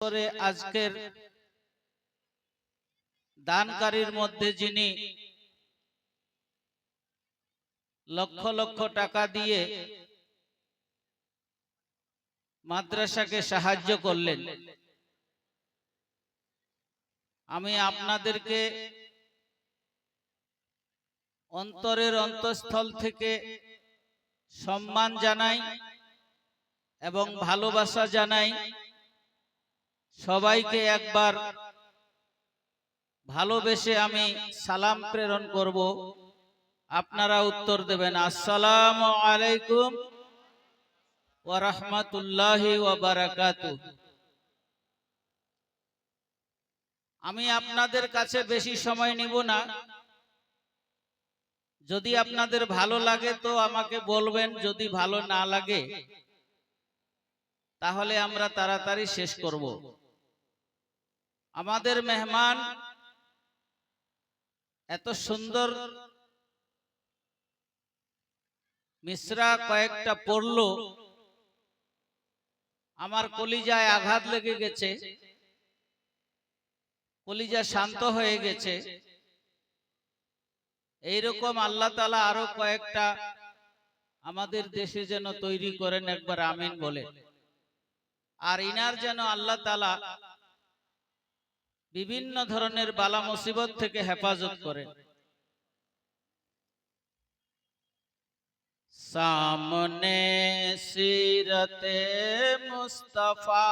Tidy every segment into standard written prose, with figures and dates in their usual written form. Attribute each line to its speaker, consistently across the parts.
Speaker 1: করে আজকের দানকারীর মধ্যে যিনি লক্ষ লক্ষ টাকা দিয়ে মাদ্রাসাকে সাহায্য করলেন, আমি আপনাদেরকে অন্তরের অন্তঃস্থল থেকে সম্মান জানাই এবং ভালোবাসা জানাই। সবাইকে একবার ভালোবেসে আমি সালাম প্রেরণ করব, আপনারা উত্তর দেবেন। আসসালামু আলাইকুম ওয়া রাহমাতুল্লাহি ওয়া বারাকাতুহু। আমি আপনাদের কাছে বেশি সময় নিব না। যদি আপনাদের ভালো লাগে তো আমাকে বলবেন, যদি ভালো না লাগে তাহলে আমরা তাড়াতাড়ি শেষ করব। আমাদের মেহমান এত সুন্দর মিসরা কয়েকটা পড়লো, আমার কলিজায় আঘাত লেগে গেছে, কলিজা শান্ত হয়ে গেছে। এইরকম আল্লাহ তাআলা আরো কয়েকটা আমাদের দেশে যেন তৈরি করেন, একবার আমিন বলে। আর ইনার যেন আল্লাহ তাআলা বিভিন্ন ধরনের বালা মুসিবত থেকে হেফাজত করেন। সামনে সিরতে মুস্তাফা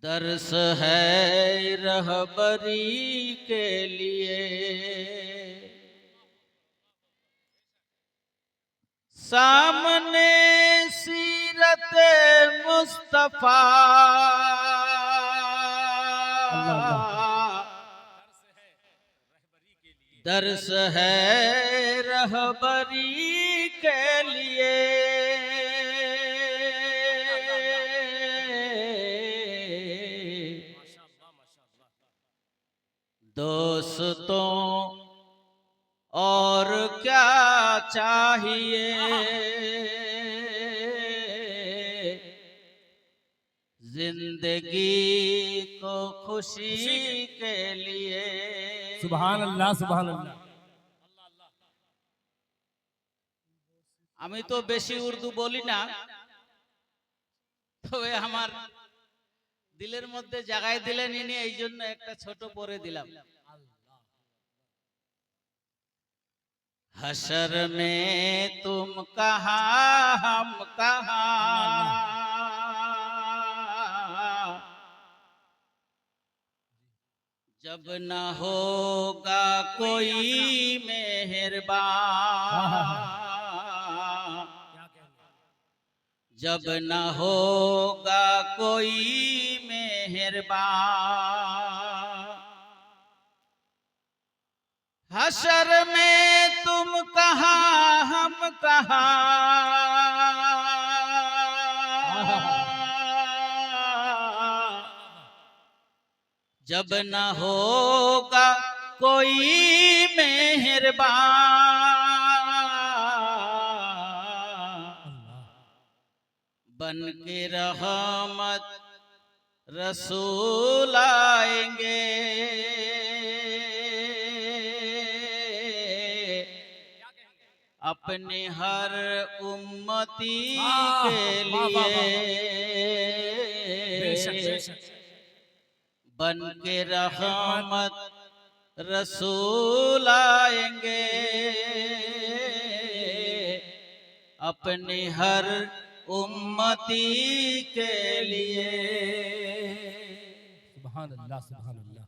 Speaker 1: दर्स है रहबरी के लिए, सामने सीरत मुस्तफा दर्स है रहबरी के लिए, दोस्तों और क्या चाहिए, जिंदगी को खुशी के लिए।
Speaker 2: सुभान अल्लाह सुभान अल्लाह।
Speaker 1: আমি তো বেশি উর্দু বলি না, তবে আমার দিলের মধ্যে জায়গায় দিলেন ইনি, এই জন্য একটা ছোট পড়ে দিলাম। हशर में तुम कहाँ हम कहाँ, जब न होगा कोई मेहरबान, जब न होगा कोई मेहरबान, हशर में तुम कहाँ हम कहाँ, जब न होगा कोई मेहरबान, बन के रहमत रसूल आएंगे, अपने हर उम्मती के लिए, बन के रहमत रसूल आएंगे, अपने हर उम्मती के लिए।
Speaker 2: सुभान अल्लाह सुभान अल्लाह।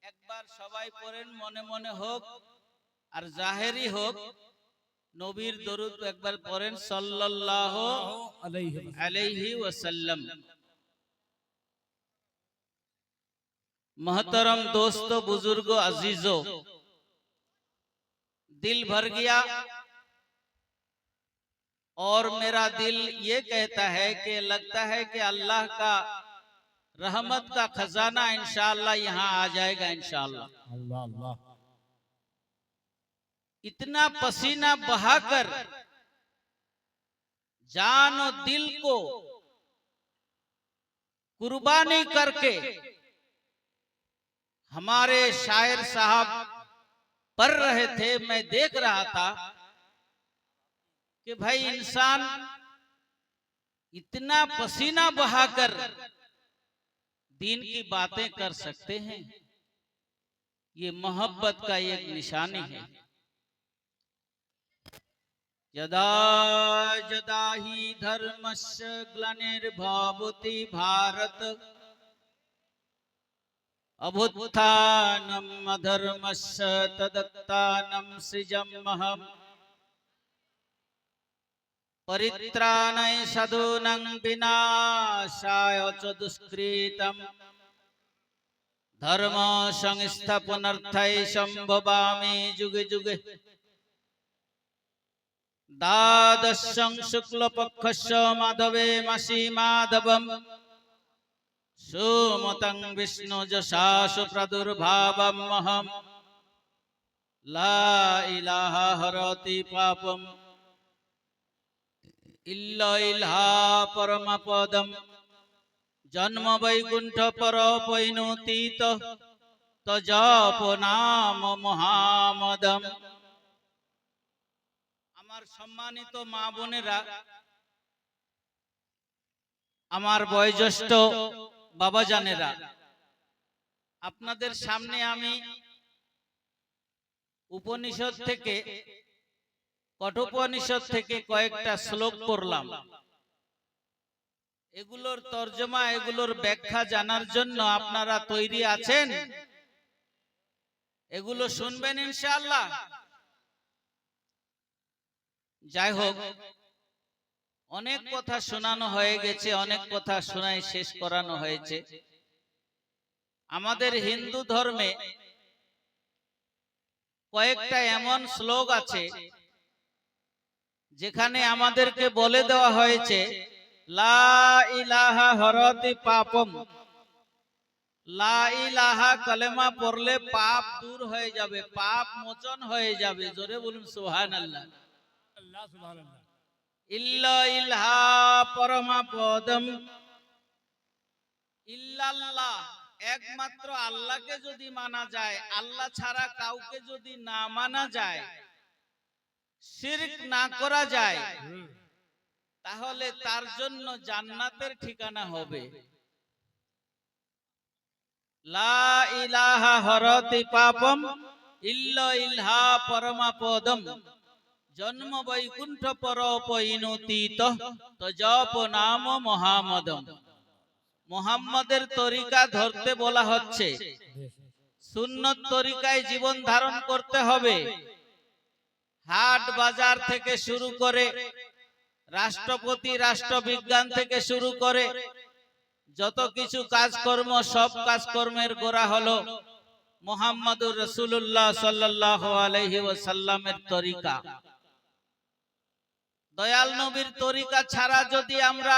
Speaker 1: একবার সবাই পড়েন, মনে মনে হোক আর জাহেরি হোক, নবীর দরুদ একবার পড়েন সাল্লাল্লাহু আলাইহি ওয়াসাল্লাম। मोहतरम दोस्तों, बुजुर्गों, अजीजों, दिल भर गया और मेरा दिल ये कहता है कि लगता है कि अल्लाह का रहमत का खजाना इंशाअल्लाह यहाँ आ जाएगा इंशाअल्लाह।
Speaker 2: अल्लाह अल्लाह।
Speaker 1: इतना पसीना बहाकर जान और दिल को कुर्बानी करके हमारे शायर साहब पढ़ रहे थे। मैं देख रहा था कि भाई इंसान इतना पसीना बहाकर दीन की बातें कर सकते हैं, ये मोहब्बत का एक निशानी है। यदा यदा हि धर्मस्य ग्लानिर्भवति भारत अभुत्थानम् अधर्मस्य तदत्थानं सृजाम्यहम् परित्राणाय साधूनां विनाशाय च दुष्कृतम् धर्म संस्थापनार्थाय संभवामि जुगे जुगे। द्वादशं शुक्लपक्षस्य माधवे मासी माधवम् सुमतं विष्णुजशासु प्रादुर्भावमहम् ला इलाहा हरति पापम् इल्ला इल्हा परमपदम् जन्म वैकुंठ परपैनोतीत तजप नाम महामदम्। আমার সম্মানিত মা বোনেরা, আমার বয়োজ্যেষ্ঠ বাবা জানেরা, আপনাদের সামনে আমি উপনিষদ থেকে কঠোপনিষদ থেকে কয়েকটা শ্লোক পড়লাম। এগুলোর তর্জমা, এগুলোর ব্যাখ্যা জানার জন্য আপনারা তৈরি আছেন? এগুলো শুনবেন ইনশাআল্লাহ? যাই হোক, অনেক কথা শোনানো হয়ে গেছে, অনেক কথা শোনাই শেষ করানো হয়েছে। আমাদের হিন্দু ধর্মে কয়েকটা এমন শ্লোক আছে যেখানে আমাদেরকে বলে দেওয়া হয়েছে লা ইলাহা হরতি পাপম। লা ইলাহা কালেমা পড়লে পাপ দূর হয়ে যাবে, পাপ মোচন হয়ে যাবে। জোরে বলুন সুবহানাল্লাহ।
Speaker 2: अल्लाह सुभान अल्लाह।
Speaker 1: ইল্লা ইল্হা পরমাপদম। ইল্লাল্লাহ, একমাত্র আল্লাহকে যদি মানা যায়, আল্লাহ ছাড়া কাউকে যদি না মানা যায়, শিরক না করা যায়, তাহলে তার জন্য জান্নাতের ঠিকানা হবে। লা ইলাহা হরতি পাপম ইল্লা ইল্হা পরমাপদম জন্ম বৈকুণ্ঠ পরপৈনতীত তজপ নাম মুহাম্মদম। মুহাম্মাদের তরিকা ধরতে বলা হচ্ছে, সুন্নত তরিকায় জীবন ধারণ করতে হবে। হাট বাজার থেকে শুরু করে রাষ্ট্রপতি, রাষ্ট্রবিজ্ঞান থেকে শুরু করে যত কিছু কাজকর্ম, সব কাজকর্মের গোড়া হলো মুহাম্মাদুর রাসূলুল্লাহ সাল্লাল্লাহু আলাইহি ওয়াসাল্লামের তরিকা। দয়াল নবীর তরিকা ছাড়া যদি আমরা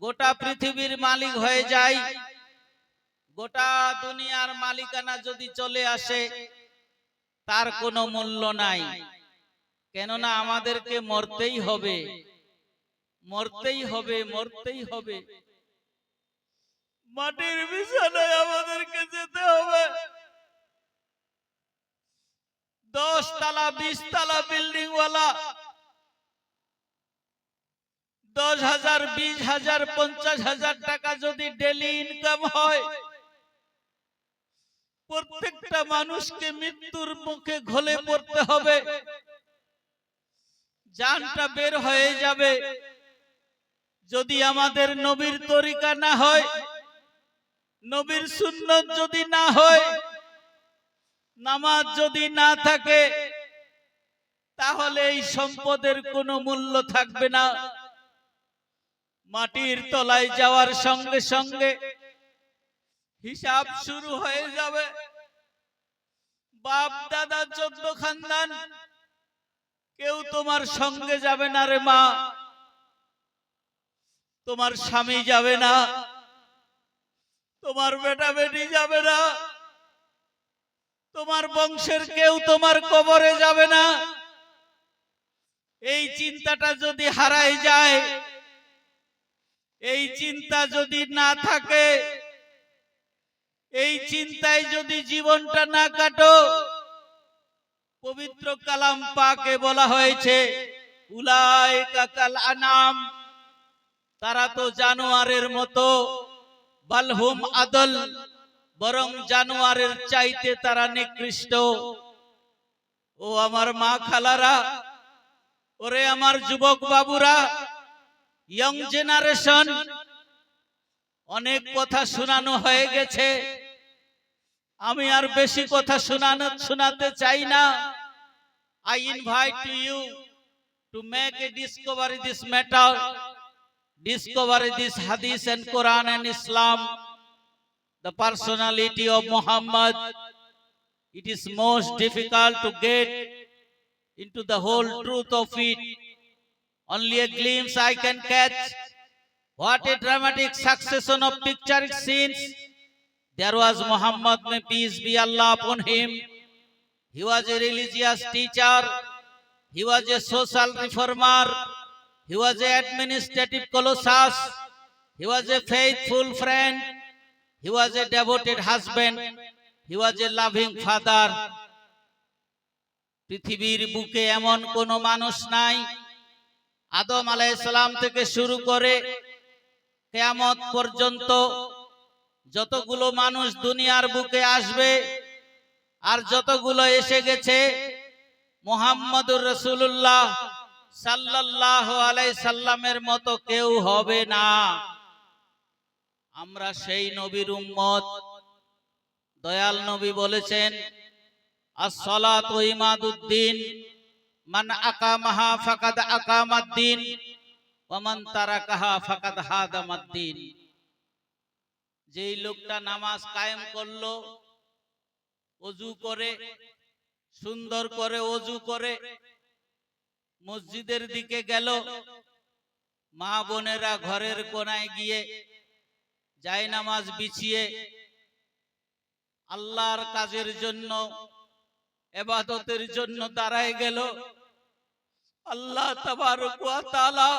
Speaker 1: গোটা পৃথিবীর মালিক হয়ে যাই, গোটা দুনিয়ার মালিকানা যদি চলে আসে, তার কোনো মূল্য নাই। কেননা আমাদেরকে মরতেই হবে, মরতেই হবে, মরতেই হবে। মাটির বিছানায় আমাদেরকে যেতে হবে। 10 তলা 20 তলা বিল্ডিং ওয়ালা 10,000, 20,000, 50,000 টাকা যদি ডেলি ইনকাম হয়, প্রত্যেকটা মানুষকে মৃত্যুর মুখে ঘলে পড়তে হবে, জানটা বের হয়ে যাবে। যদি আমাদের নবীর তরিকা না হয়, নবীর সুন্নত যদি না হয়, নামাজ যদি না থাকে, তাহলে এই সম্পদের কোনো মূল্য থাকবে না। মাটির তলায় যাওয়ার সঙ্গে সঙ্গে হিসাব শুরু হয়ে যাবে। বাপ দাদা 14 খানদান কেউ তোমার সঙ্গে যাবে না রে মা, তোমার স্বামী যাবে না, তোমার বেটা বেটি যাবে না, তোমার বংশের কেউ তোমার কবরে যাবে না। এই চিন্তাটা যদি হারায় যায়, এই চিন্তা যদি না থাকে, এই চিন্তায় যদি জীবনটা না কাটো, পবিত্র কালাম পাকে বলা হয়েছে উলাইকা কাল আনাম, তারা তো জানোয়ারের মতো, বালহুম আদল, বরং জানোয়ারের চাইতে তারা নিকৃষ্ট। ও আমার মা খালারা, ওরে আমার যুবক বাবুরা, ইয়ং জেনারেশন, অনেক কথা শোনানো হয়ে গেছে, আমি আর বেশি কথা শোনাতে চাই না। I invite to you to make a discovery this matter, discover this hadith and Quran and Islam, the personality of Muhammad. It is most difficult to get into the whole truth of it. Only a glimpse I can catch. What a dramatic succession of picturesque scenes. There was Muhammad, may peace be Allah upon him. He was a religious teacher. He was a social reformer. He was an administrative colossus. He was a faithful friend. He was a devoted husband. He was a loving father. পৃথিবীর বুকে এমন কোন মানুষ নাই, আদম আলাইহিস সালাম থেকে শুরু করে কিয়ামত পর্যন্ত যতগুলো মানুষ দুনিয়ার বুকে আসবে আর যতগুলো এসে গেছে, মুহাম্মদুর রাসূলুল্লাহ সাল্লাল্লাহু আলাইহি সাল্লামের মতো কেউ হবে না। আমরা সেই নবীর উম্মত। দয়াল নবী বলেছেন, as-salatu imaduddin, মান আকামাহা ফাকাদ আকামাদ্দিন ওয়া মান তারাকাহা ফাকাদ হাদামাদ্দিন। যেই লোকটা নামাজ কায়েম করলো, ওযু করে, সুন্দর করে ওযু করে মসজিদের দিকে গেল, মা বোনেরা ঘরের কোনায় গিয়ে জায়নামাজ বিছিয়ে আল্লাহর কাজের জন্য, ইবাদতের জন্য দাঁড়ায় গেল, আল্লাহ তাবারক ওয়া তাআলা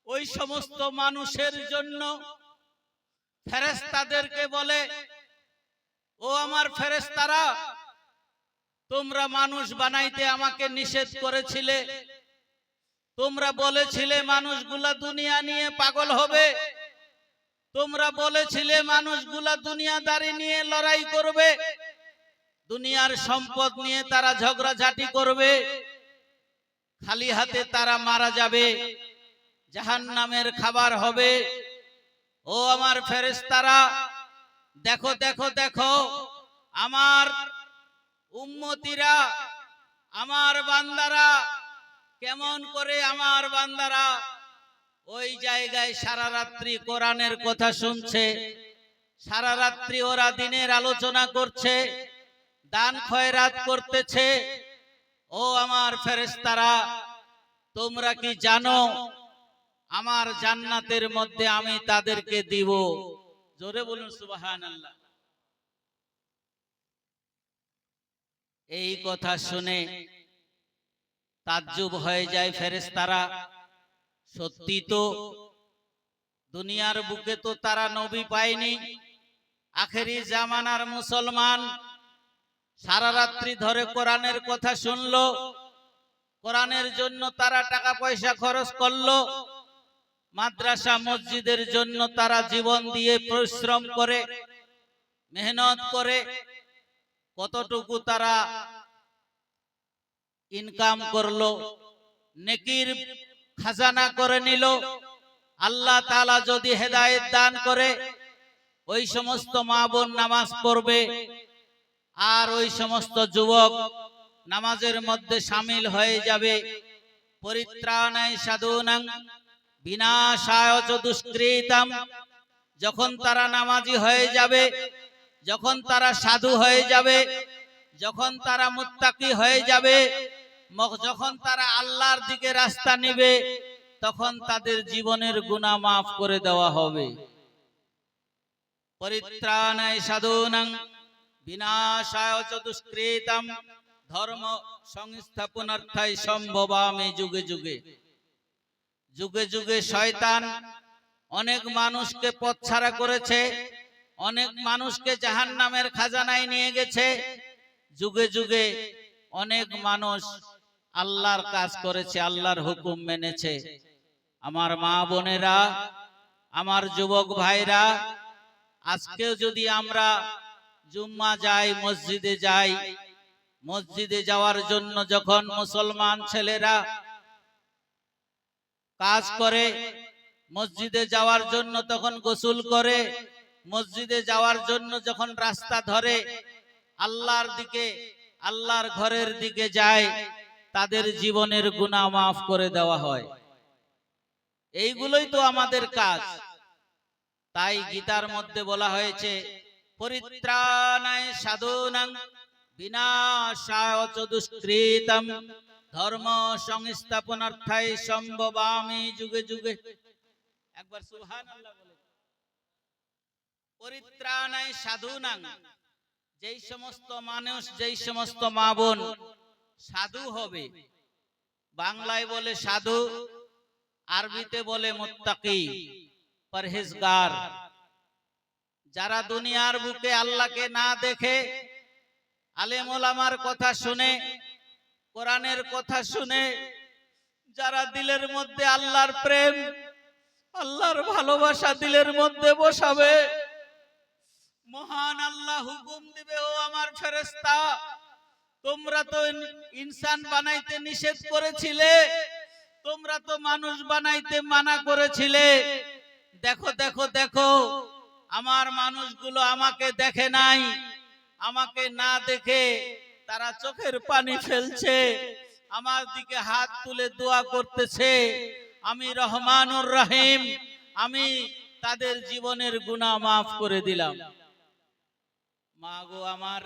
Speaker 1: ওই সমস্ত মানুষের জন্য ফেরেশতাদেরকে বলে, ও আমার ফেরেশতারা, তোমরা মানুষ বানাইতে আমাকে নিষেধ করেছিলে, তোমরা বলেছিলে মানুষগুলা দুনিয়া নিয়ে পাগল হবে, তোমরা বলেছিলে মানুষগুলা দুনিয়াদারি নিয়ে লড়াই করবে, দুনিয়ার সম্পদ নিয়ে তারা ঝগড়াঝাটি করবে, খালি হাতে তারা মারা যাবে, জাহান্নামের খাবার হবে। ও আমার ফেরেশতারা, দেখো দেখো দেখো, আমার উম্মতিরা, আমার বান্দারা কেমন করে, আমার বান্দারা ওই জায়গায় সারা রাত্রি কোরআনের কথা শুনছে, সারা রাত্রি ওরা দিনের আলোচনা করছে, দান খয়রাত করতেছে। ও আমার ফেরেশতারা, তোমরা কি জানো আমার জান্নাতের মধ্যে আমি তাদেরকে দিব? জোরে বলুন সুবহানাল্লাহ। এই কথা শুনে তাজ্জুব হয়ে যায় ফেরেশতারা। সত্যি তো দুনিয়ার বুকে তো তারা নবী পায়নি, আখেরি জামানার মুসলমান সারা রাত্রি ধরে কোরআনের কথা শুনলো, কোরআনের জন্য তারা টাকা পয়সা খরচ করলো, মাদ্রাসা মসজিদের জন্য তারা জীবন দিয়ে পরিশ্রম করে, মেহনত করে, কতটুকু তারা ইনকাম করলো, নেকির খাজানা করে নিল। আল্লাহ তাআলা যদি হেদায়েত দান করে, ওই সমস্ত মা বোন নামাজ পড়বে, আর ওই সমস্ত যুবক নামাজের মধ্যে শামিল হয়ে যাবে। পরিত্রাণায় সাধুনাং বিনাশায় চ দুষ্কৃতাম, যখন তারা নামাজি হয়ে যাবে, যখন তারা সাধু হয়ে যাবে, যখন তারা মুত্তাকি হয়ে যাবে, যখন তারা আল্লাহর দিকে রাস্তা নিবে, তখন তাদের জীবনের গুনাহ মাফ করে দেওয়া হবে। পরিত্রাণায় সাধুনাং বিনাশায় চ দুষ্কৃতম ধর্ম সংস্থাপনার্থায় সম্ভবামি যুগে যুগে। যুগে যুগে শয়তান অনেক মানুষকে পথছাড়া করেছে, অনেক মানুষকে জাহান্নামের খাজানায় নিয়ে গেছে। যুগে যুগে অনেক মানুষ আল্লাহর কাজ করেছে, আল্লাহর হুকুম মেনেছে। আমার মা বোনেরা, আমার যুবক ভাইরা, আজকেও যদি আমরা জুম্মা যাই, মসজিদে যাই, মসজিদে যাওয়ার জন্য যখন মুসলমান ছেলেরা কাজ করে, মসজিদে যাওয়ার জন্য তখন গোসল করে, মসজিদে যাওয়ার জন্য যখন রাস্তা ধরে, আল্লাহর দিকে, আল্লাহর ঘরের দিকে যায়, তাদের জীবনের গুনাহ মাফ করে দেওয়া হয়। এইগুলোই তো আমাদের কাজ। তাই গীতার মধ্যে বলা হয়েছে, পরিত্রাণায় সাধুনাং বিনাশায় চ দুষ্কৃতম ধর্ম সংস্থাপনার্থায় সম্ভবামি যুগে যুগে। একবার সুবহানাল্লাহ বলে। পরিত্রাণায় সাধুনাং, যেই সমস্ত মানুষ, যেই সমস্ত মা বোন সাধু হবে, বাংলায় বলে সাধু, আরবিতে বলে মুত্তাকি, পরহেজগার। যারা দুনিয়ার বুকে আল্লাহকে না দেখে, আলেম ওলামার কথা শুনে, কোরআনের কথা শুনে, যারা দিলের মধ্যে আল্লাহর প্রেম, আল্লাহর ভালোবাসা দিলের মধ্যে বসাবে, মহান আল্লাহ হুকুম দিবে, ও আমার ফেরেশতা, তোমরা তো ইনসান বানাইতে নিষেধ করেছিলে, তোমরা তো মানুষ বানাইতে মানা করেছিলে। দেখো দেখো দেখো, আমার মানুষগুলো আমাকে দেখে নাই, আমাকে না দেখে তারা চোখের পানি ফেলছে, আমার দিকে হাত তুলে দোয়া করতেছে। আমি রহমানুর রহিম, আমি তাদের জীবনের গুনাহ মাফ করে দিলাম। মা গো আমার,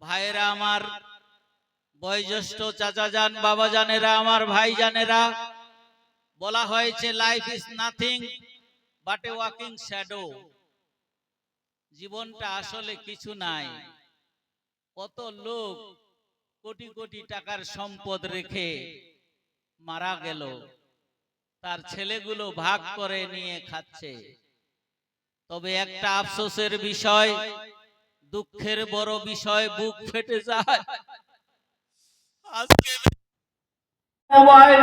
Speaker 1: ভাইরা আমার, বয়োজ্যেষ্ঠ চাচা যান, বাবা জানেরা, আমার ভাই জানেরা, বলা হয়েছে life is nothing but A walking shadow. জীবনটা আসলে কিছু নাই। কত লোক কোটি কোটি টাকার সম্পদ রেখে মারা গেল, তার ছেলেগুলো ভাগ করে নিয়ে খাচ্ছে। তবে একটা আফসোসের বিষয়, দুঃখের বড় বিষয়, বুক ফেটে যায়, আজকে মোবাইল